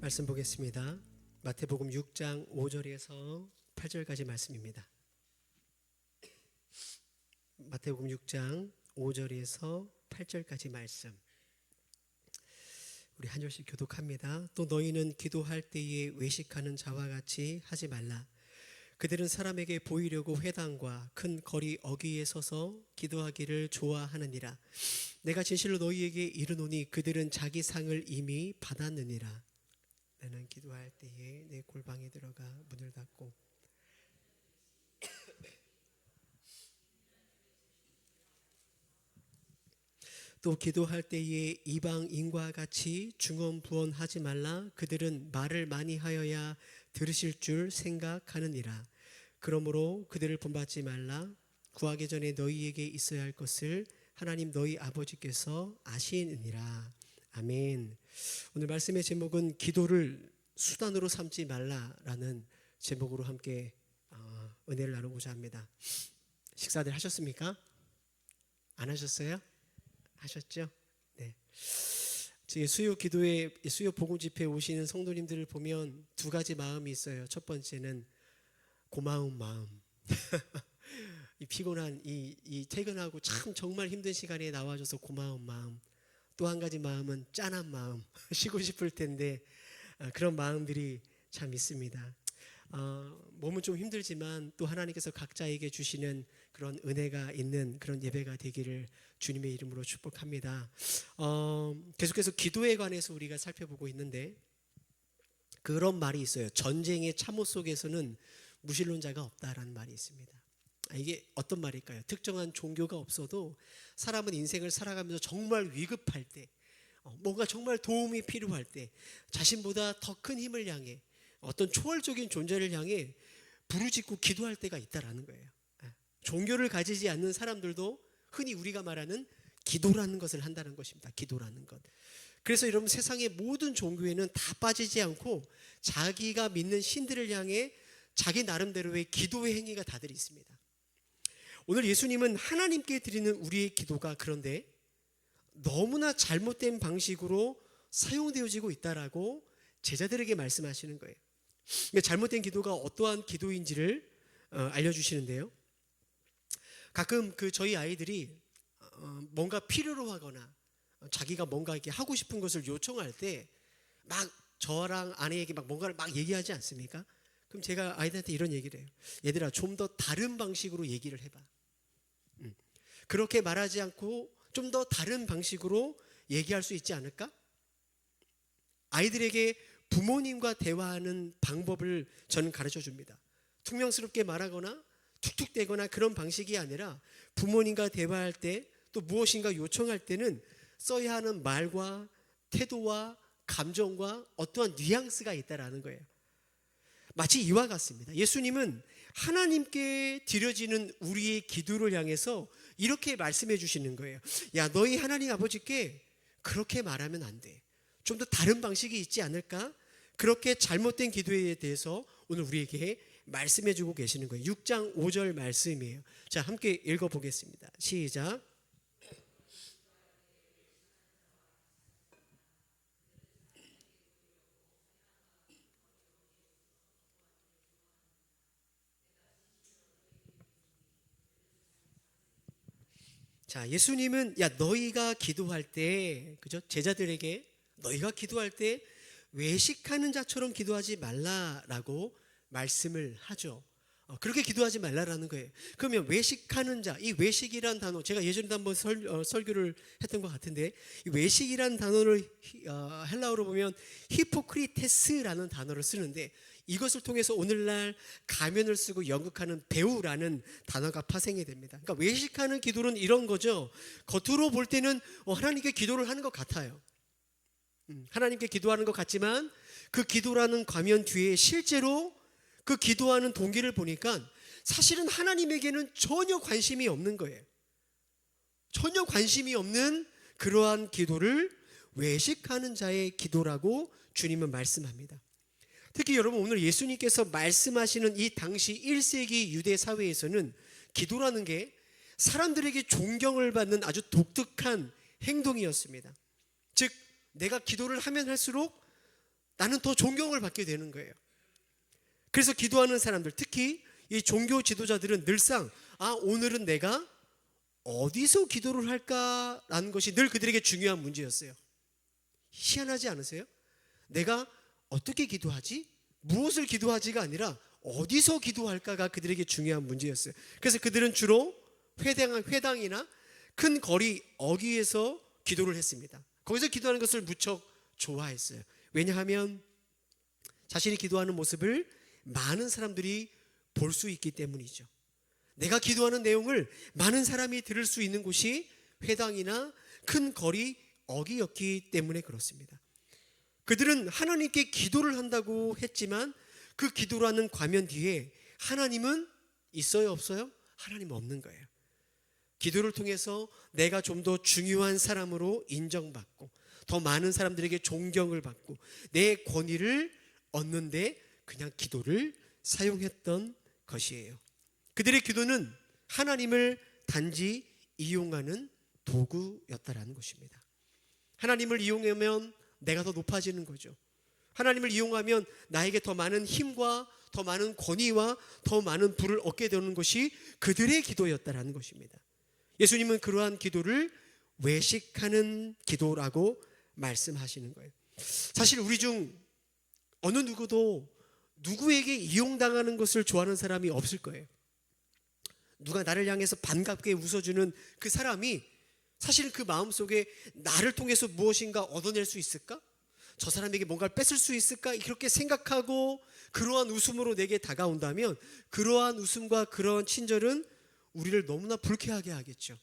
말씀 보겠습니다. 마태복음 6장 5절에서 8절까지 말씀입니다. 마태복음 6장 5절에서 8절까지 말씀. 우리 한 절씩 교독합니다. 또 너희는 기도할 때에 외식하는 자와 같이 하지 말라. 그들은 사람에게 보이려고 회당과 큰 거리 어귀에 서서 기도하기를 좋아하느니라. 내가 진실로 너희에게 이르노니 그들은 자기 상을 이미 받았느니라. 나는 기도할 때에 내 골방에 들어가 문을 닫고 또 기도할 때에 이방인과 같이 중언부언하지 말라. 그들은 말을 많이 하여야 들으실 줄 생각하느니라. 그러므로 그들을 본받지 말라. 구하기 전에 너희에게 있어야 할 것을 하나님 너희 아버지께서 아시느니라. 아멘. 오늘 말씀의 제목은 기도를 수단으로 삼지 말라라는 제목으로 함께 은혜를 나누고자 합니다. 식사들 하셨습니까? 안 하셨어요? 하셨죠? 네. 수요 기도회, 수요 복음 집회에 오시는 성도님들을 보면 두 가지 마음이 있어요. 첫 번째는 고마운 마음. 이 피곤한 이 퇴근하고 참 정말 힘든 시간에 나와줘서 고마운 마음. 또 한 가지 마음은 짠한 마음. 쉬고 싶을 텐데 그런 마음들이 참 있습니다. 몸은 좀 힘들지만 또 하나님께서 각자에게 주시는 그런 은혜가 있는 그런 예배가 되기를 주님의 이름으로 축복합니다. 계속해서 기도에 관해서 우리가 살펴보고 있는데 그런 말이 있어요. 전쟁의 참호 속에서는 무신론자가 없다라는 말이 있습니다. 이게 어떤 말일까요? 특정한 종교가 없어도 사람은 인생을 살아가면서 정말 위급할 때, 뭔가 정말 도움이 필요할 때 자신보다 더 큰 힘을 향해 어떤 초월적인 존재를 향해 부르짖고 기도할 때가 있다라는 거예요. 종교를 가지지 않는 사람들도 흔히 우리가 말하는 기도라는 것을 한다는 것입니다. 기도라는 것. 그래서 여러분, 세상의 모든 종교에는 다 빠지지 않고 자기가 믿는 신들을 향해 자기 나름대로의 기도의 행위가 다들 있습니다. 오늘 예수님은 하나님께 드리는 우리의 기도가 그런데 너무나 잘못된 방식으로 사용되어지고 있다라고 제자들에게 말씀하시는 거예요. 잘못된 기도가 어떠한 기도인지를 알려주시는데요. 가끔 저희 아이들이 뭔가 필요로 하거나 자기가 뭔가 이렇게 하고 싶은 것을 요청할 때 막 저랑 아내에게 막 뭔가를 막 얘기하지 않습니까? 그럼 제가 아이들한테 이런 얘기를 해요. 얘들아, 좀 더 다른 방식으로 얘기를 해봐. 그렇게 말하지 않고 좀 더 다른 방식으로 얘기할 수 있지 않을까? 아이들에게 부모님과 대화하는 방법을 저는 가르쳐 줍니다. 퉁명스럽게 말하거나 툭툭대거나 그런 방식이 아니라 부모님과 대화할 때 또 무엇인가 요청할 때는 써야 하는 말과 태도와 감정과 어떠한 뉘앙스가 있다라는 거예요. 마치 이와 같습니다. 예수님은 하나님께 드려지는 우리의 기도를 향해서 이렇게 말씀해 주시는 거예요. 야, 너희 하나님 아버지께 그렇게 말하면 안 돼. 좀 더 다른 방식이 있지 않을까? 그렇게 잘못된 기도에 대해서 오늘 우리에게 말씀해 주고 계시는 거예요. 6장 5절 말씀이에요. 자, 함께 읽어보겠습니다. 시작. 자, 예수님은 너희가 기도할 때, 그죠? 제자들에게 너희가 기도할 때 외식하는 자처럼 기도하지 말라라고 말씀을 하죠. 그렇게 기도하지 말라라는 거예요. 그러면 외식하는 자, 이 외식이란 단어, 제가 예전에도 한번 설교를 했던 것 같은데, 이 외식이란 단어를 헬라어로 보면 히포크리테스라는 단어를 쓰는데, 이것을 통해서 오늘날 가면을 쓰고 연극하는 배우라는 단어가 파생이 됩니다. 그러니까 외식하는 기도는 이런 거죠. 겉으로 볼 때는 하나님께 기도를 하는 것 같아요. 하나님께 기도하는 것 같지만 그 기도라는 과면 뒤에 실제로 그 기도하는 동기를 보니까 사실은 하나님에게는 전혀 관심이 없는 거예요. 전혀 관심이 없는 그러한 기도를 외식하는 자의 기도라고 주님은 말씀합니다. 특히 여러분, 오늘 예수님께서 말씀하시는 이 당시 1세기 유대 사회에서는 기도라는 게 사람들에게 존경을 받는 아주 독특한 행동이었습니다. 즉, 내가 기도를 하면 할수록 나는 더 존경을 받게 되는 거예요. 그래서 기도하는 사람들, 특히 이 종교 지도자들은 늘상 오늘은 내가 어디서 기도를 할까라는 것이 늘 그들에게 중요한 문제였어요. 희한하지 않으세요? 내가 어떻게 기도하지? 무엇을 기도하지가 아니라 어디서 기도할까가 그들에게 중요한 문제였어요. 그래서 그들은 주로 회당이나 큰 거리 어귀에서 기도를 했습니다. 거기서 기도하는 것을 무척 좋아했어요. 왜냐하면 자신이 기도하는 모습을 많은 사람들이 볼 수 있기 때문이죠. 내가 기도하는 내용을 많은 사람이 들을 수 있는 곳이 회당이나 큰 거리 어귀였기 때문에 그렇습니다. 그들은 하나님께 기도를 한다고 했지만 그 기도라는 과면 뒤에 하나님은 있어요, 없어요? 하나님 없는 거예요. 기도를 통해서 내가 좀 더 중요한 사람으로 인정받고 더 많은 사람들에게 존경을 받고 내 권위를 얻는데 그냥 기도를 사용했던 것이에요. 그들의 기도는 하나님을 단지 이용하는 도구였다라는 것입니다. 하나님을 이용하면 내가 더 높아지는 거죠. 하나님을 이용하면 나에게 더 많은 힘과 더 많은 권위와 더 많은 부를 얻게 되는 것이 그들의 기도였다라는 것입니다. 예수님은 그러한 기도를 외식하는 기도라고 말씀하시는 거예요. 사실 우리 중 어느 누구도 누구에게 이용당하는 것을 좋아하는 사람이 없을 거예요. 누가 나를 향해서 반갑게 웃어주는 그 사람이 사실 그 마음속에 나를 통해서 무엇인가 얻어낼 수 있을까? 저 사람에게 뭔가를 뺏을 수 있을까? 이렇게 생각하고 그러한 웃음으로 내게 다가온다면 그러한 웃음과 그러한 친절은 우리를 너무나 불쾌하게 하겠죠.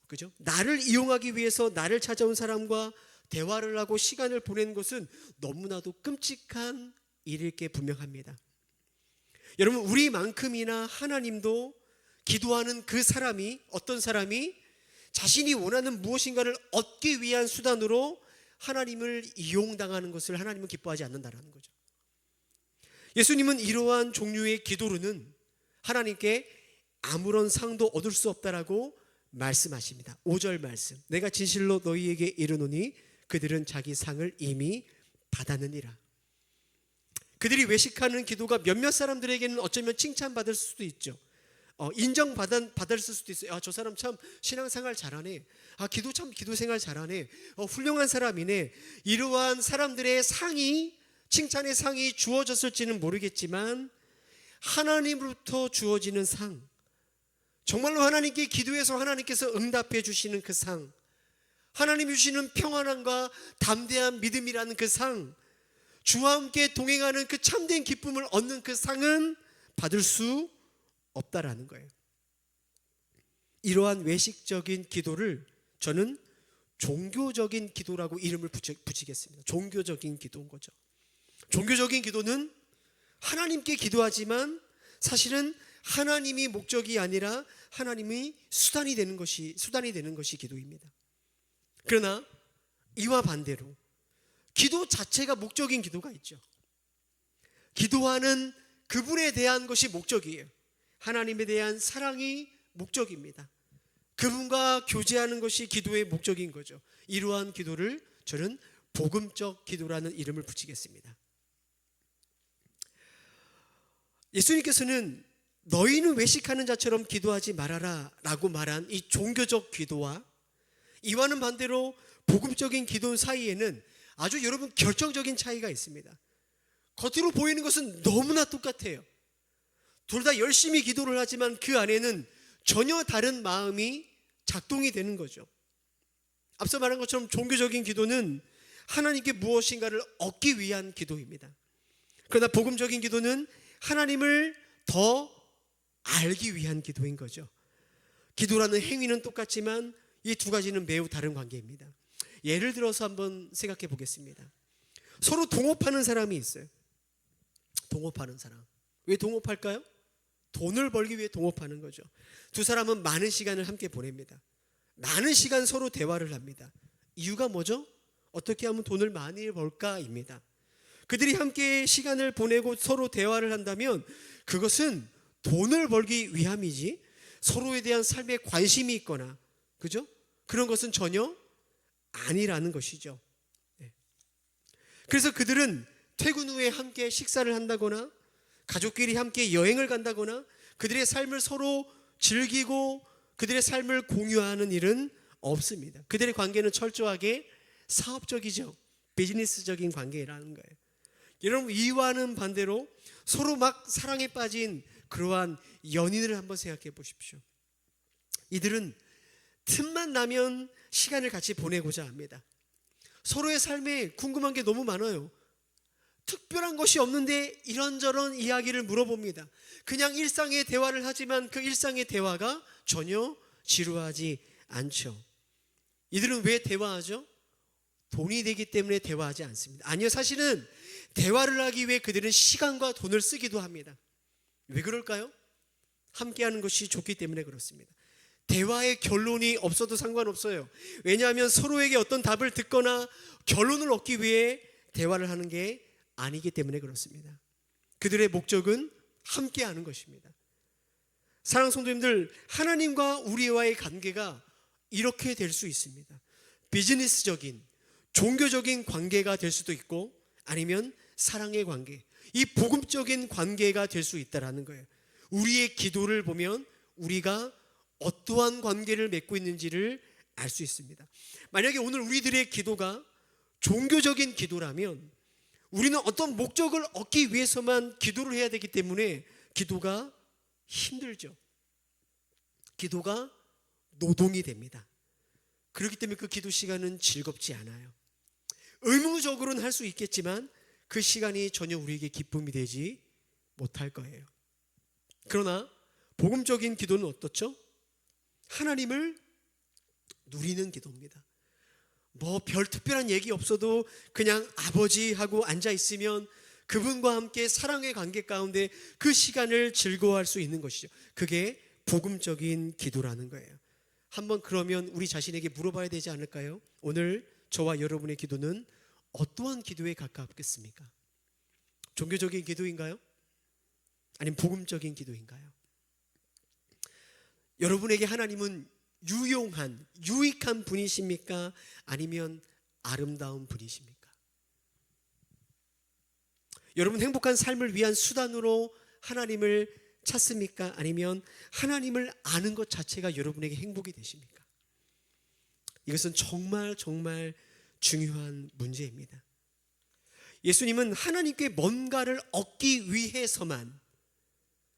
그죠? 나를 이용하기 위해서 나를 찾아온 사람과 대화를 하고 시간을 보내는 것은 너무나도 끔찍한 일일 게 분명합니다. 여러분, 우리만큼이나 하나님도 기도하는 그 사람이 어떤 사람이 자신이 원하는 무엇인가를 얻기 위한 수단으로 하나님을 이용당하는 것을 하나님은 기뻐하지 않는다는 거죠. 예수님은 이러한 종류의 기도로는 하나님께 아무런 상도 얻을 수 없다라고 말씀하십니다. 5절 말씀, 내가 진실로 너희에게 이르노니 그들은 자기 상을 이미 받았느니라. 그들이 외식하는 기도가 몇몇 사람들에게는 어쩌면 칭찬받을 수도 있죠. 인정받을 수도 있어요. 저 사람 참 신앙생활 잘하네. 기도 생활 잘하네. 훌륭한 사람이네. 이러한 사람들의 상이, 칭찬의 상이 주어졌을지는 모르겠지만 하나님으로부터 주어지는 상, 정말로 하나님께 기도해서 하나님께서 응답해 주시는 그 상, 하나님 주시는 평안함과 담대한 믿음이라는 그 상, 주와 함께 동행하는 그 참된 기쁨을 얻는 그 상은 받을 수 없다라는 거예요. 이러한 외식적인 기도를 저는 종교적인 기도라고 이름을 붙이겠습니다. 종교적인 기도인 거죠. 종교적인 기도는 하나님께 기도하지만 사실은 하나님이 목적이 아니라 하나님이 수단이 되는 것이 기도입니다. 그러나 이와 반대로 기도 자체가 목적인 기도가 있죠. 기도하는 그분에 대한 것이 목적이에요. 하나님에 대한 사랑이 목적입니다. 그분과 교제하는 것이 기도의 목적인 거죠. 이러한 기도를 저는 복음적 기도라는 이름을 붙이겠습니다. 예수님께서는 너희는 외식하는 자처럼 기도하지 말아라 라고 말한 이 종교적 기도와 이와는 반대로 복음적인 기도 사이에는 아주 여러분 결정적인 차이가 있습니다. 겉으로 보이는 것은 너무나 똑같아요. 둘 다 열심히 기도를 하지만 그 안에는 전혀 다른 마음이 작동이 되는 거죠. 앞서 말한 것처럼 종교적인 기도는 하나님께 무엇인가를 얻기 위한 기도입니다. 그러나 복음적인 기도는 하나님을 더 알기 위한 기도인 거죠. 기도라는 행위는 똑같지만 이 두 가지는 매우 다른 관계입니다. 예를 들어서 한번 생각해 보겠습니다. 서로 동업하는 사람이 있어요. 동업하는 사람. 왜 동업할까요? 돈을 벌기 위해 동업하는 거죠. 두 사람은 많은 시간을 함께 보냅니다. 많은 시간 서로 대화를 합니다. 이유가 뭐죠? 어떻게 하면 돈을 많이 벌까입니다. 그들이 함께 시간을 보내고 서로 대화를 한다면 그것은 돈을 벌기 위함이지 서로에 대한 삶에 관심이 있거나, 그죠? 그런 것은 전혀 아니라는 것이죠. 그래서 그들은 퇴근 후에 함께 식사를 한다거나 가족끼리 함께 여행을 간다거나 그들의 삶을 서로 즐기고 그들의 삶을 공유하는 일은 없습니다. 그들의 관계는 철저하게 사업적이죠. 비즈니스적인 관계라는 거예요. 여러분, 이와는 반대로 서로 막 사랑에 빠진 그러한 연인을 한번 생각해 보십시오. 이들은 틈만 나면 시간을 같이 보내고자 합니다. 서로의 삶에 궁금한 게 너무 많아요. 특별한 것이 없는데 이런저런 이야기를 물어봅니다. 그냥 일상의 대화를 하지만 그 일상의 대화가 전혀 지루하지 않죠. 이들은 왜 대화하죠? 돈이 되기 때문에 대화하지 않습니다. 아니요, 사실은 대화를 하기 위해 그들은 시간과 돈을 쓰기도 합니다. 왜 그럴까요? 함께하는 것이 좋기 때문에 그렇습니다. 대화의 결론이 없어도 상관없어요. 왜냐하면 서로에게 어떤 답을 듣거나 결론을 얻기 위해 대화를 하는 게 아니기 때문에 그렇습니다. 그들의 목적은 함께하는 것입니다. 사랑하는 성도님들, 하나님과 우리와의 관계가 이렇게 될 수 있습니다. 비즈니스적인, 종교적인 관계가 될 수도 있고 아니면 사랑의 관계, 이 복음적인 관계가 될 수 있다는 거예요. 우리의 기도를 보면 우리가 어떠한 관계를 맺고 있는지를 알 수 있습니다. 만약에 오늘 우리들의 기도가 종교적인 기도라면 우리는 어떤 목적을 얻기 위해서만 기도를 해야 되기 때문에 기도가 힘들죠. 기도가 노동이 됩니다. 그렇기 때문에 그 기도 시간은 즐겁지 않아요. 의무적으로는 할 수 있겠지만 그 시간이 전혀 우리에게 기쁨이 되지 못할 거예요. 그러나 복음적인 기도는 어떻죠? 하나님을 누리는 기도입니다. 뭐 별 특별한 얘기 없어도 그냥 아버지하고 앉아 있으면 그분과 함께 사랑의 관계 가운데 그 시간을 즐거워할 수 있는 것이죠. 그게 복음적인 기도라는 거예요. 한번 그러면 우리 자신에게 물어봐야 되지 않을까요? 오늘 저와 여러분의 기도는 어떠한 기도에 가깝겠습니까? 종교적인 기도인가요? 아니면 복음적인 기도인가요? 여러분에게 하나님은 유용한, 유익한 분이십니까? 아니면 아름다운 분이십니까? 여러분 행복한 삶을 위한 수단으로 하나님을 찾습니까? 아니면 하나님을 아는 것 자체가 여러분에게 행복이 되십니까? 이것은 정말 중요한 문제입니다. 예수님은 하나님께 뭔가를 얻기 위해서만,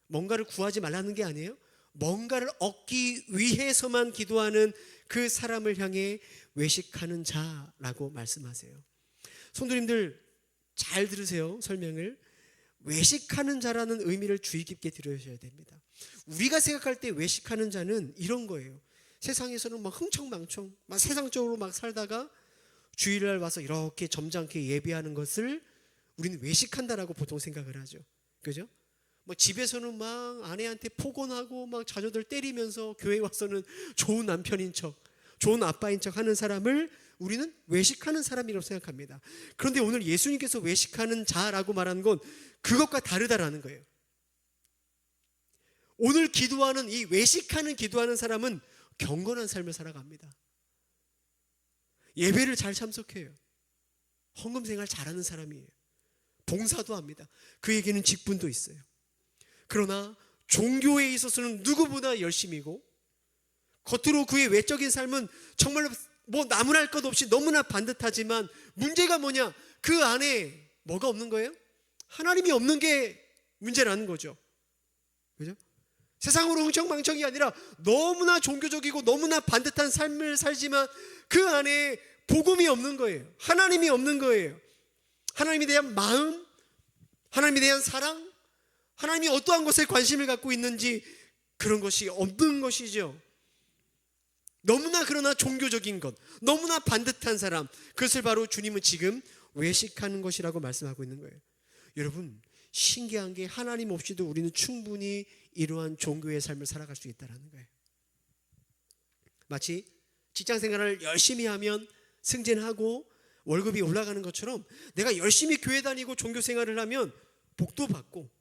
뭔가를 구하지 말라는 게 아니에요. 뭔가를 얻기 위해서만 기도하는 그 사람을 향해 외식하는 자라고 말씀하세요. 성도님들 잘 들으세요. 설명을. 외식하는 자라는 의미를 주의 깊게 들으셔야 됩니다. 우리가 생각할 때 외식하는 자는 이런 거예요. 세상에서는 막 흥청망청 막 세상적으로 막 살다가 주일날 와서 이렇게 점잖게 예배하는 것을 우리는 외식한다라고 보통 생각을 하죠. 그죠? 뭐 집에서는 막 아내한테 폭언하고 막 자녀들 때리면서 교회 와서는 좋은 남편인 척, 좋은 아빠인 척 하는 사람을 우리는 외식하는 사람이라고 생각합니다. 그런데 오늘 예수님께서 외식하는 자라고 말하는 건 그것과 다르다라는 거예요. 오늘 기도하는 이 외식하는 기도하는 사람은 경건한 삶을 살아갑니다. 예배를 잘 참석해요. 헌금 생활 잘하는 사람이에요. 봉사도 합니다. 그에게는 직분도 있어요. 그러나 종교에 있어서는 누구보다 열심이고 겉으로 그의 외적인 삶은 정말로 뭐 나무랄 것 없이 너무나 반듯하지만 문제가 뭐냐? 그 안에 뭐가 없는 거예요? 하나님이 없는 게 문제라는 거죠. 그죠? 세상으로 흥청망청이 아니라 너무나 종교적이고 너무나 반듯한 삶을 살지만 그 안에 복음이 없는 거예요. 하나님이 없는 거예요. 하나님에 대한 마음, 하나님에 대한 사랑, 하나님이 어떠한 것에 관심을 갖고 있는지 그런 것이 없는 것이죠. 너무나 그러나 종교적인 것, 너무나 반듯한 사람, 그것을 바로 주님은 지금 외식하는 것이라고 말씀하고 있는 거예요. 여러분 신기한 게 하나님 없이도 우리는 충분히 이러한 종교의 삶을 살아갈 수 있다는 거예요. 마치 직장생활을 열심히 하면 승진하고 월급이 올라가는 것처럼 내가 열심히 교회 다니고 종교생활을 하면 복도 받고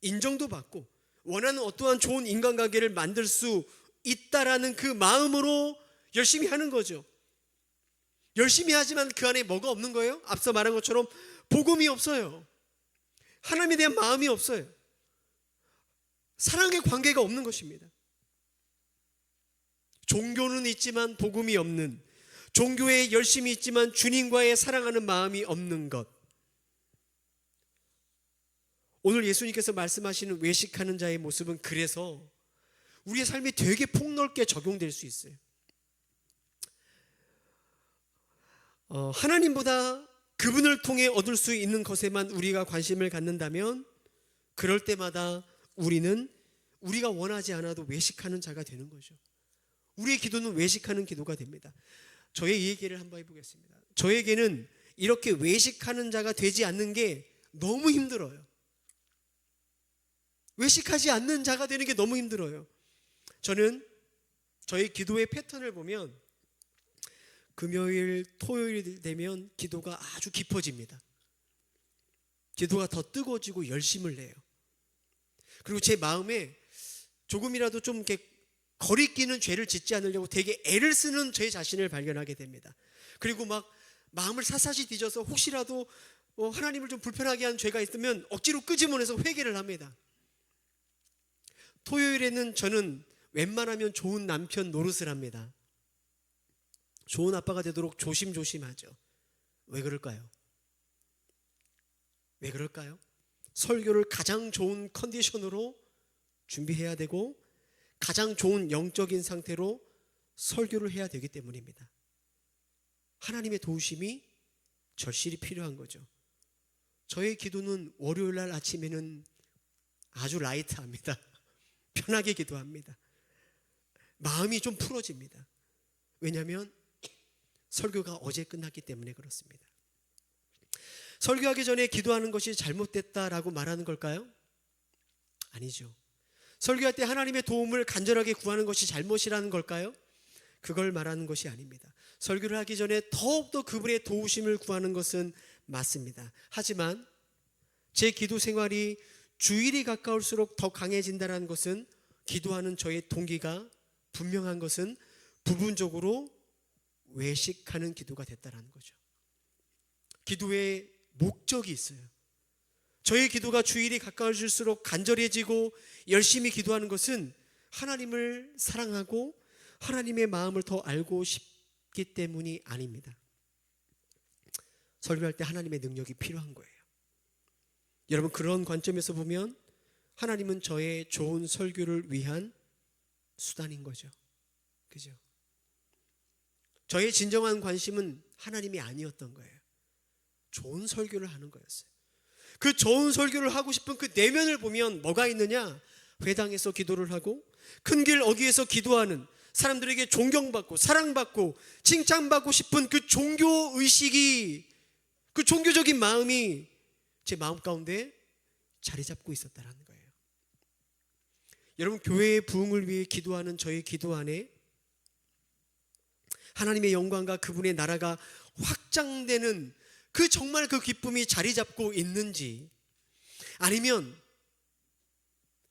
인정도 받고 원하는 어떠한 좋은 인간관계를 만들 수 있다라는 그 마음으로 열심히 하는 거죠. 열심히 하지만 그 안에 뭐가 없는 거예요? 앞서 말한 것처럼 복음이 없어요. 하나님에 대한 마음이 없어요. 사랑의 관계가 없는 것입니다. 종교는 있지만 복음이 없는, 종교에 열심히 있지만 주님과의 사랑하는 마음이 없는 것. 오늘 예수님께서 말씀하시는 외식하는 자의 모습은 그래서 우리의 삶이 되게 폭넓게 적용될 수 있어요. 하나님보다 그분을 통해 얻을 수 있는 것에만 우리가 관심을 갖는다면 그럴 때마다 우리는 우리가 원하지 않아도 외식하는 자가 되는 거죠. 우리의 기도는 외식하는 기도가 됩니다. 저의 얘기를 한번 해보겠습니다. 저에게는 이렇게 외식하는 자가 되지 않는 게 너무 힘들어요. 외식하지 않는 자가 되는 게 너무 힘들어요. 저는 저의 기도의 패턴을 보면 금요일, 토요일이 되면 기도가 아주 깊어집니다. 기도가 더 뜨거워지고 열심을 내요. 그리고 제 마음에 조금이라도 좀 이렇게 거리끼는 죄를 짓지 않으려고 되게 애를 쓰는 제 자신을 발견하게 됩니다. 그리고 막 마음을 샅샅이 뒤져서 혹시라도 하나님을 좀 불편하게 한 죄가 있으면 억지로 끄집어내서 회개를 합니다. 토요일에는 저는 웬만하면 좋은 남편 노릇을 합니다. 좋은 아빠가 되도록 조심조심하죠. 왜 그럴까요? 왜 그럴까요? 설교를 가장 좋은 컨디션으로 준비해야 되고 가장 좋은 영적인 상태로 설교를 해야 되기 때문입니다. 하나님의 도우심이 절실히 필요한 거죠. 저의 기도는 월요일 날 아침에는 아주 라이트합니다. 편하게 기도합니다. 마음이 좀 풀어집니다. 왜냐하면 설교가 어제 끝났기 때문에 그렇습니다. 설교하기 전에 기도하는 것이 잘못됐다라고 말하는 걸까요? 아니죠. 설교할 때 하나님의 도움을 간절하게 구하는 것이 잘못이라는 걸까요? 그걸 말하는 것이 아닙니다. 설교를 하기 전에 더욱더 그분의 도우심을 구하는 것은 맞습니다. 하지만 제 기도 생활이 주일이 가까울수록 더 강해진다는 것은, 기도하는 저의 동기가 분명한 것은 부분적으로 외식하는 기도가 됐다는 거죠. 기도에 목적이 있어요. 저의 기도가 주일이 가까워질수록 간절해지고 열심히 기도하는 것은 하나님을 사랑하고 하나님의 마음을 더 알고 싶기 때문이 아닙니다. 설교할 때 하나님의 능력이 필요한 거예요. 여러분, 그런 관점에서 보면 하나님은 저의 좋은 설교를 위한 수단인 거죠. 그죠? 저의 진정한 관심은 하나님이 아니었던 거예요. 좋은 설교를 하는 거였어요. 그 좋은 설교를 하고 싶은 그 내면을 보면 뭐가 있느냐? 회당에서 기도를 하고 큰 길 어귀에서 기도하는, 사람들에게 존경받고 사랑받고 칭찬받고 싶은 그 종교의식이, 그 종교적인 마음이 제 마음 가운데 자리 잡고 있었다는 거예요. 여러분, 교회의 부흥을 위해 기도하는 저의 기도 안에 하나님의 영광과 그분의 나라가 확장되는 정말 그 기쁨이 자리 잡고 있는지, 아니면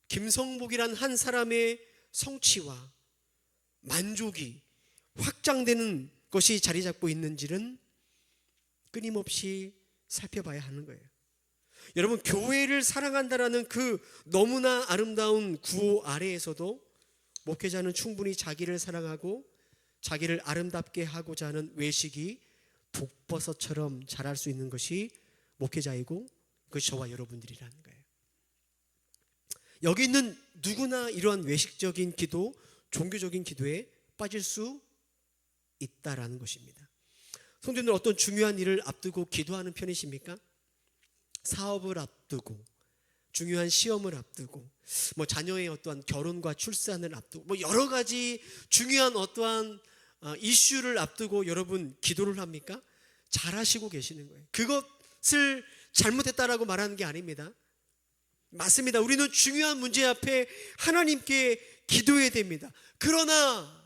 김성복이란 한 사람의 성취와 만족이 확장되는 것이 자리 잡고 있는지는 끊임없이 살펴봐야 하는 거예요. 여러분, 교회를 사랑한다라는 그 너무나 아름다운 구호 아래에서도 목회자는 충분히 자기를 사랑하고 자기를 아름답게 하고자 하는 외식이 독버섯처럼 자랄 수 있는 것이 목회자이고 그것이 저와 여러분들이라는 거예요. 여기 있는 누구나 이러한 외식적인 기도, 종교적인 기도에 빠질 수 있다라는 것입니다. 성도님들, 어떤 중요한 일을 앞두고 기도하는 편이십니까? 사업을 앞두고, 중요한 시험을 앞두고, 자녀의 어떠한 결혼과 출산을 앞두고, 여러 가지 중요한 어떠한 이슈를 앞두고 여러분 기도를 합니까? 잘하시고 계시는 거예요. 그것을 잘못했다라고 말하는 게 아닙니다. 맞습니다. 우리는 중요한 문제 앞에 하나님께 기도해야 됩니다. 그러나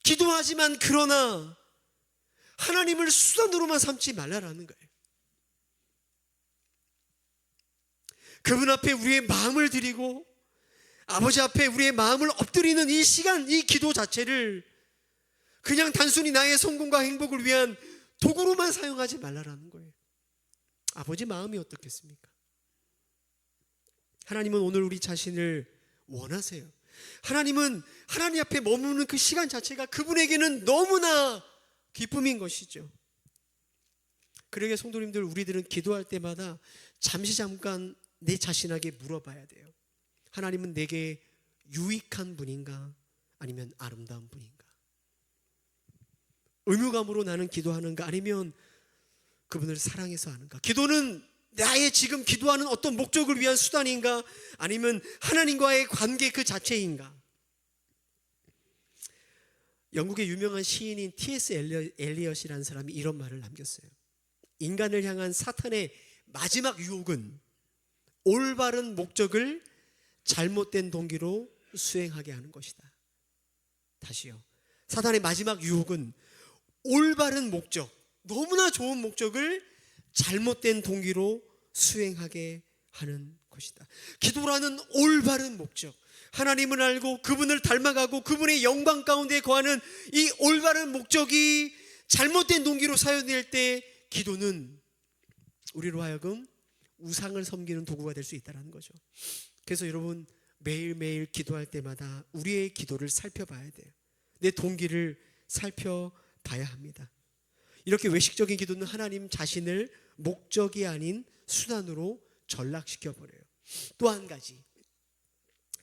기도하지만 그러나 하나님을 수단으로만 삼지 말라라는 거예요. 그분 앞에 우리의 마음을 드리고 아버지 앞에 우리의 마음을 엎드리는 이 시간, 이 기도 자체를 그냥 단순히 나의 성공과 행복을 위한 도구로만 사용하지 말라라는 거예요. 아버지 마음이 어떻겠습니까? 하나님은 오늘 우리 자신을 원하세요. 하나님은 하나님 앞에 머무는 그 시간 자체가 그분에게는 너무나 기쁨인 것이죠. 그러게 성도님들, 우리들은 기도할 때마다 잠깐 내 자신에게 물어봐야 돼요. 하나님은 내게 유익한 분인가? 아니면 아름다운 분인가? 의무감으로 나는 기도하는가? 아니면 그분을 사랑해서 하는가? 기도는 나의 지금 기도하는 어떤 목적을 위한 수단인가? 아니면 하나님과의 관계 그 자체인가? 영국의 유명한 시인인 T.S. 엘리엇이라는 사람이 이런 말을 남겼어요. 인간을 향한 사탄의 마지막 유혹은 올바른 목적을 잘못된 동기로 수행하게 하는 것이다. 다시요. 사탄의 마지막 유혹은 올바른 목적, 너무나 좋은 목적을 잘못된 동기로 수행하게 하는 것이다. 기도라는 올바른 목적, 하나님을 알고 그분을 닮아가고 그분의 영광 가운데 거하는 이 올바른 목적이 잘못된 동기로 사용될 때 기도는 우리로 하여금 우상을 섬기는 도구가 될 수 있다는 거죠. 그래서 여러분, 매일매일 기도할 때마다 우리의 기도를 살펴봐야 돼요. 내 동기를 살펴봐야 합니다. 이렇게 외식적인 기도는 하나님 자신을 목적이 아닌 수단으로 전락시켜버려요. 또 한 가지,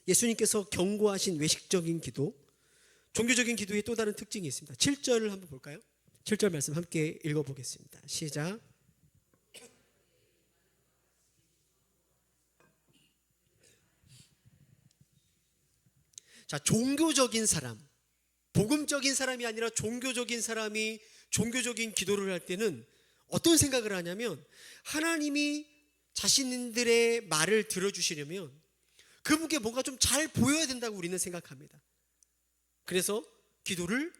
예수님께서 경고하신 외식적인 기도, 종교적인 기도의 또 다른 특징이 있습니다. 7절을 한번 볼까요? 7절 말씀 함께 읽어보겠습니다. 시작. 자, 종교적인 사람, 복음적인 사람이 아니라 종교적인 사람이 종교적인 기도를 할 때는 어떤 생각을 하냐면, 하나님이 자신들의 말을 들어주시려면 그분께 뭔가 좀 잘 보여야 된다고 우리는 생각합니다. 그래서 기도를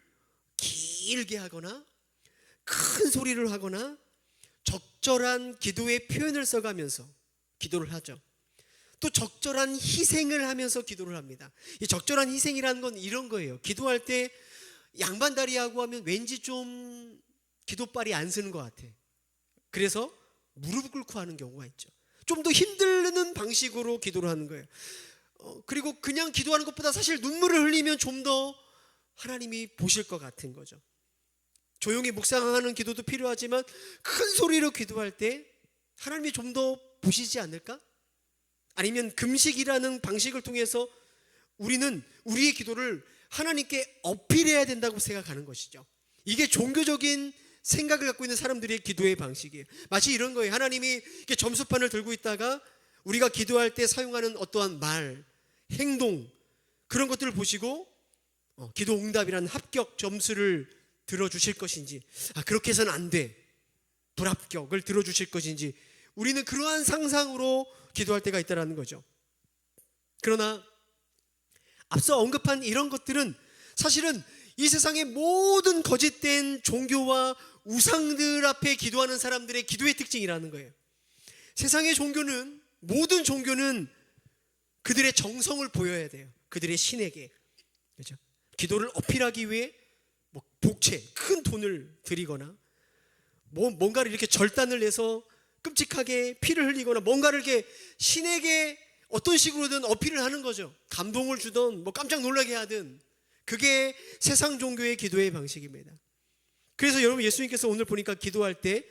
길게 하거나 큰 소리를 하거나 적절한 기도의 표현을 써가면서 기도를 하죠. 또 적절한 희생을 하면서 기도를 합니다. 이 적절한 희생이라는 건 이런 거예요. 기도할 때 양반다리하고 하면 왠지 좀 기도발이 안 서는 것 같아. 그래서 무릎 꿇고 하는 경우가 있죠. 좀 더 힘들는 방식으로 기도를 하는 거예요. 그리고 그냥 기도하는 것보다 사실 눈물을 흘리면 좀 더 하나님이 보실 것 같은 거죠. 조용히 묵상하는 기도도 필요하지만 큰 소리로 기도할 때 하나님이 좀 더 보시지 않을까? 아니면 금식이라는 방식을 통해서 우리는 우리의 기도를 하나님께 어필해야 된다고 생각하는 것이죠. 이게 종교적인 생각을 갖고 있는 사람들의 기도의 방식이에요. 마치 이런 거예요. 하나님이 이렇게 점수판을 들고 있다가 우리가 기도할 때 사용하는 어떠한 말, 행동, 그런 것들을 보시고 기도 응답이라는 합격 점수를 들어주실 것인지, 그렇게 해서는 안 돼, 불합격을 들어주실 것인지, 우리는 그러한 상상으로 기도할 때가 있다는 거죠. 그러나 앞서 언급한 이런 것들은 사실은 이 세상의 모든 거짓된 종교와 우상들 앞에 기도하는 사람들의 기도의 특징이라는 거예요. 세상의 종교는, 모든 종교는 그들의 정성을 보여야 돼요. 그들의 신에게. 그렇죠? 기도를 어필하기 위해 복채, 큰 돈을 들이거나 뭔가를 이렇게 절단을 내서 끔찍하게 피를 흘리거나 뭔가를 이렇게 신에게 어떤 식으로든 어필을 하는 거죠. 감동을 주든 깜짝 놀라게 하든. 그게 세상 종교의 기도의 방식입니다. 그래서 여러분, 예수님께서 오늘 보니까 기도할 때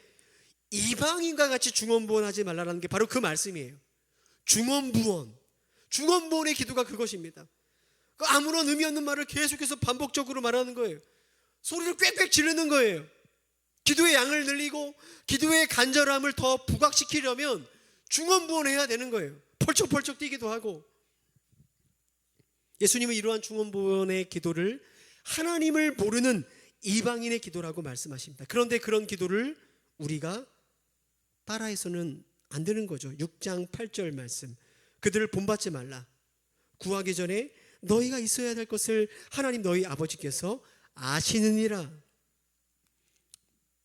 이방인과 같이 중언부언하지 말라는 게 바로 그 말씀이에요. 중언부언의 기도가 그것입니다. 아무런 의미 없는 말을 계속해서 반복적으로 말하는 거예요. 소리를 꽥꽥 지르는 거예요. 기도의 양을 늘리고 기도의 간절함을 더 부각시키려면 중언부언해야 되는 거예요. 펄쩍펄쩍 뛰기도 하고. 예수님은 이러한 중언부언의 기도를 하나님을 모르는 이방인의 기도라고 말씀하십니다. 그런데 그런 기도를 우리가 따라해서는 안 되는 거죠. 6장 8절 말씀, 그들을 본받지 말라. 구하기 전에 너희가 있어야 될 것을 하나님 너희 아버지께서 아시느니라.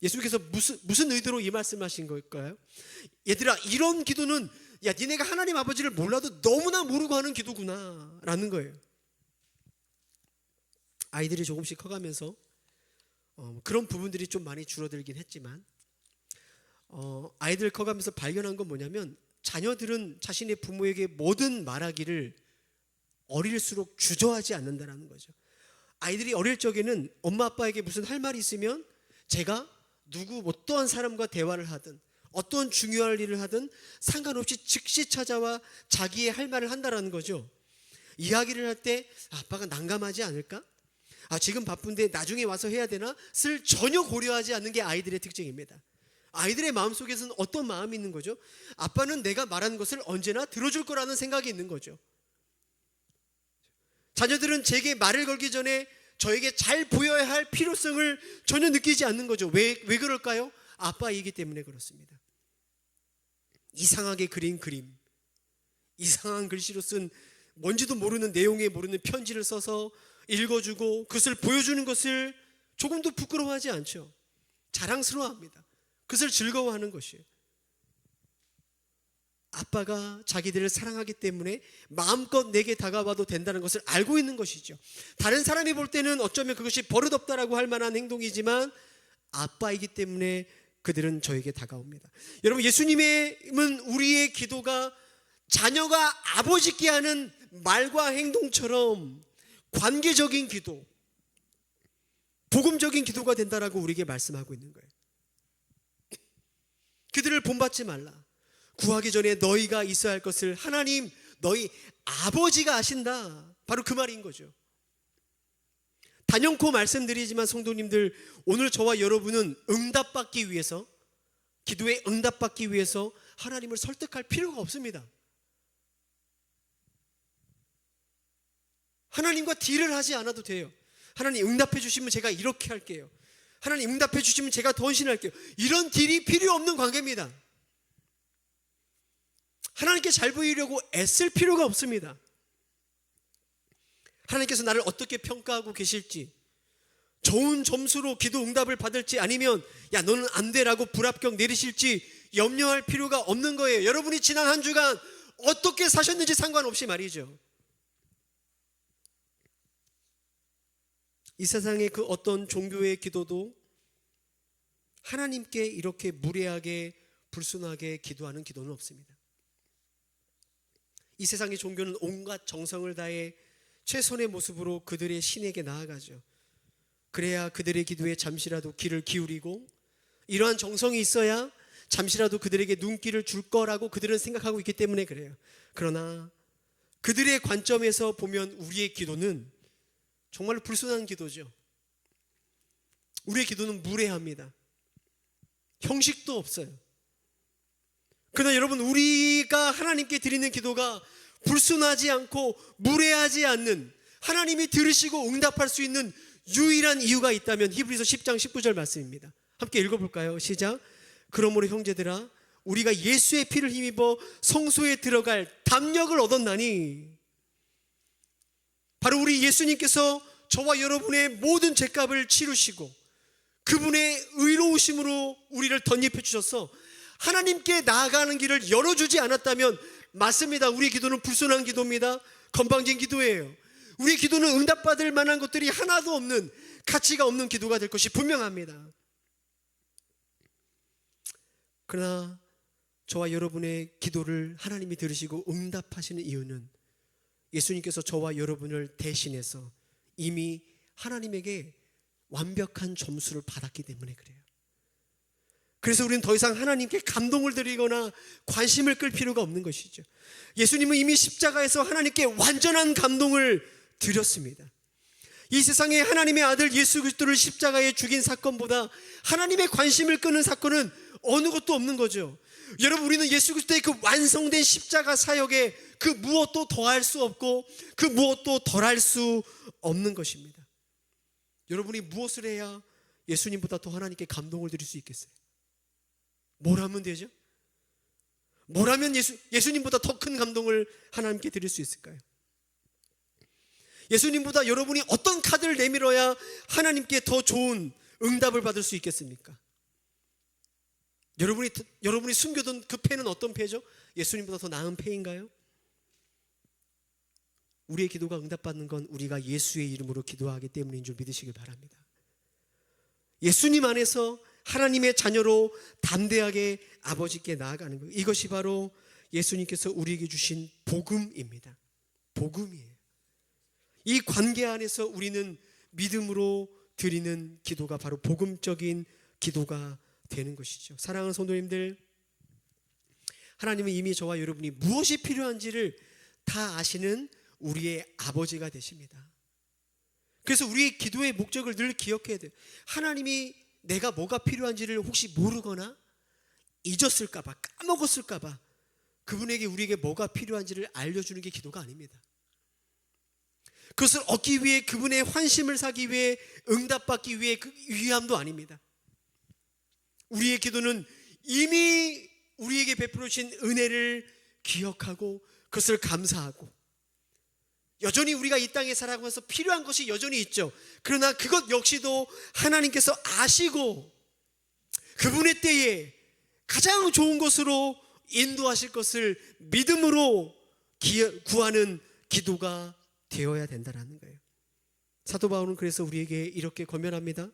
예수님께서 무슨 의도로 이 말씀하신 걸까요? 얘들아, 이런 기도는 니네가 하나님 아버지를 몰라도 너무나 모르고 하는 기도구나 라는 거예요. 아이들이 조금씩 커가면서 그런 부분들이 좀 많이 줄어들긴 했지만, 아이들 커가면서 발견한 건 뭐냐면 자녀들은 자신의 부모에게 모든 말하기를 어릴수록 주저하지 않는다는 거죠. 아이들이 어릴 적에는 엄마 아빠에게 무슨 할 말이 있으면 제가 누구 어떠한 사람과 대화를 하든 어떤 중요한 일을 하든 상관없이 즉시 찾아와 자기의 할 말을 한다라는 거죠. 이야기를 할 때 아빠가 난감하지 않을까? 지금 바쁜데 나중에 와서 해야 되나? 쓸 전혀 고려하지 않는 게 아이들의 특징입니다. 아이들의 마음속에서는 어떤 마음이 있는 거죠? 아빠는 내가 말한 것을 언제나 들어줄 거라는 생각이 있는 거죠. 자녀들은 제게 말을 걸기 전에 저에게 잘 보여야 할 필요성을 전혀 느끼지 않는 거죠. 왜 그럴까요? 아빠이기 때문에 그렇습니다. 이상하게 그린 그림, 이상한 글씨로 쓴 뭔지도 모르는 내용에 모르는 편지를 써서 읽어주고 그것을 보여주는 것을 조금도 부끄러워하지 않죠. 자랑스러워합니다. 그것을 즐거워하는 것이에요. 아빠가 자기들을 사랑하기 때문에 마음껏 내게 다가와도 된다는 것을 알고 있는 것이죠. 다른 사람이 볼 때는 어쩌면 그것이 버릇없다라고 할 만한 행동이지만 아빠이기 때문에 그들은 저에게 다가옵니다. 여러분, 예수님은 우리의 기도가 자녀가 아버지께 하는 말과 행동처럼 관계적인 기도, 복음적인 기도가 된다라고 우리에게 말씀하고 있는 거예요. 그들을 본받지 말라. 구하기 전에 너희가 있어야 할 것을 하나님, 너희 아버지가 아신다. 바로 그 말인 거죠. 단연코 말씀드리지만 성도님들, 오늘 저와 여러분은 응답받기 위해서, 기도에 응답받기 위해서 하나님을 설득할 필요가 없습니다. 하나님과 딜을 하지 않아도 돼요. 하나님 응답해 주시면 제가 이렇게 할게요. 하나님 응답해 주시면 제가 더 헌신할게요. 이런 딜이 필요 없는 관계입니다. 하나님께 잘 보이려고 애쓸 필요가 없습니다. 하나님께서 나를 어떻게 평가하고 계실지, 좋은 점수로 기도 응답을 받을지 아니면 야 너는 안 돼라고 불합격 내리실지 염려할 필요가 없는 거예요. 여러분이 지난 한 주간 어떻게 사셨는지 상관없이 말이죠. 이 세상의 그 어떤 종교의 기도도 하나님께 이렇게 무례하게 불순하게 기도하는 기도는 없습니다. 이 세상의 종교는 온갖 정성을 다해 최선의 모습으로 그들의 신에게 나아가죠. 그래야 그들의 기도에 잠시라도 귀를 기울이고 이러한 정성이 있어야 잠시라도 그들에게 눈길을 줄 거라고 그들은 생각하고 있기 때문에 그래요. 그러나 그들의 관점에서 보면 우리의 기도는 정말로 불순한 기도죠. 우리의 기도는 무례합니다. 형식도 없어요. 그러나 여러분, 우리가 하나님께 드리는 기도가 불순하지 않고 무례하지 않는, 하나님이 들으시고 응답할 수 있는 유일한 이유가 있다면 히브리서 10장 19절 말씀입니다. 함께 읽어볼까요? 시작. 그러므로 형제들아, 우리가 예수의 피를 힘입어 성소에 들어갈 담력을 얻었나니, 바로 우리 예수님께서 저와 여러분의 모든 죄값을 치르시고 그분의 의로우심으로 우리를 덧입혀 주셔서 하나님께 나아가는 길을 열어주지 않았다면, 맞습니다, 우리 기도는 불순한 기도입니다. 건방진 기도예요. 우리 기도는 응답받을 만한 것들이 하나도 없는, 가치가 없는 기도가 될 것이 분명합니다. 그러나 저와 여러분의 기도를 하나님이 들으시고 응답하시는 이유는 예수님께서 저와 여러분을 대신해서 이미 하나님에게 완벽한 점수를 받았기 때문에 그래요. 그래서 우리는 더 이상 하나님께 감동을 드리거나 관심을 끌 필요가 없는 것이죠. 예수님은 이미 십자가에서 하나님께 완전한 감동을 드렸습니다. 이 세상에 하나님의 아들 예수 그리스도를 십자가에 죽인 사건보다 하나님의 관심을 끄는 사건은 어느 것도 없는 거죠. 여러분, 우리는 예수 그리스도의 그 완성된 십자가 사역에 그 무엇도 더할 수 없고 그 무엇도 덜할 수 없는 것입니다. 여러분이 무엇을 해야 예수님보다 더 하나님께 감동을 드릴 수 있겠어요? 뭘 하면 되죠? 뭘 하면 예수님보다 더 큰 감동을 하나님께 드릴 수 있을까요? 예수님보다 여러분이 어떤 카드를 내밀어야 하나님께 더 좋은 응답을 받을 수 있겠습니까? 여러분이 숨겨둔 그 패는 어떤 패죠? 예수님보다 더 나은 패인가요? 우리의 기도가 응답받는 건 우리가 예수의 이름으로 기도하기 때문인 줄 믿으시길 바랍니다. 예수님 안에서 하나님의 자녀로 담대하게 아버지께 나아가는 거예요. 이것이 바로 예수님께서 우리에게 주신 복음입니다. 복음이에요. 이 관계 안에서 우리는 믿음으로 드리는 기도가 바로 복음적인 기도가 되는 것이죠. 사랑하는 성도님들, 하나님은 이미 저와 여러분이 무엇이 필요한지를 다 아시는 우리의 아버지가 되십니다. 그래서 우리의 기도의 목적을 늘 기억해야 돼요. 하나님이 내가 뭐가 필요한지를 혹시 모르거나 잊었을까봐, 까먹었을까봐 그분에게 우리에게 뭐가 필요한지를 알려주는 게 기도가 아닙니다. 그것을 얻기 위해 그분의 환심을 사기 위해 응답받기 위해 그 위함도 아닙니다. 우리의 기도는 이미 우리에게 베풀어 주신 은혜를 기억하고 그것을 감사하고, 여전히 우리가 이 땅에 살아가면서 필요한 것이 여전히 있죠. 그러나 그것 역시도 하나님께서 아시고 그분의 때에 가장 좋은 것으로 인도하실 것을 믿음으로 구하는 기도가 되어야 된다는 거예요. 사도 바울은 그래서 우리에게 이렇게 권면합니다.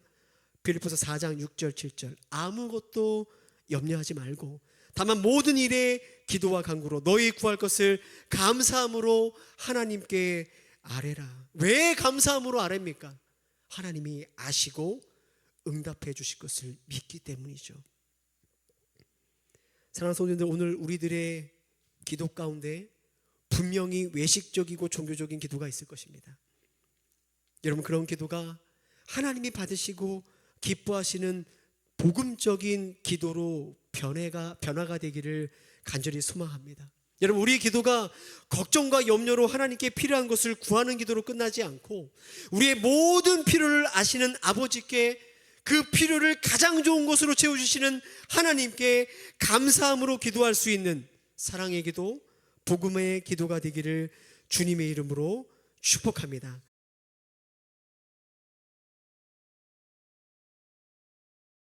빌립보서 4장 6절 7절, 아무것도 염려하지 말고 다만 모든 일에 기도와 간구로 너희 구할 것을 감사함으로 하나님께 아뢰라. 왜 감사함으로 아뢰입니까? 하나님이 아시고 응답해 주실 것을 믿기 때문이죠. 사랑하는 성도님들, 오늘 우리들의 기도 가운데 분명히 외식적이고 종교적인 기도가 있을 것입니다. 여러분, 그런 기도가 하나님이 받으시고 기뻐하시는 복음적인 기도로 변화가 되기를 간절히 소망합니다. 여러분, 우리의 기도가 걱정과 염려로 하나님께 필요한 것을 구하는 기도로 끝나지 않고 우리의 모든 필요를 아시는 아버지께 그 필요를 가장 좋은 것으로 채워주시는 하나님께 감사함으로 기도할 수 있는 사랑의 기도, 복음의 기도가 되기를 주님의 이름으로 축복합니다.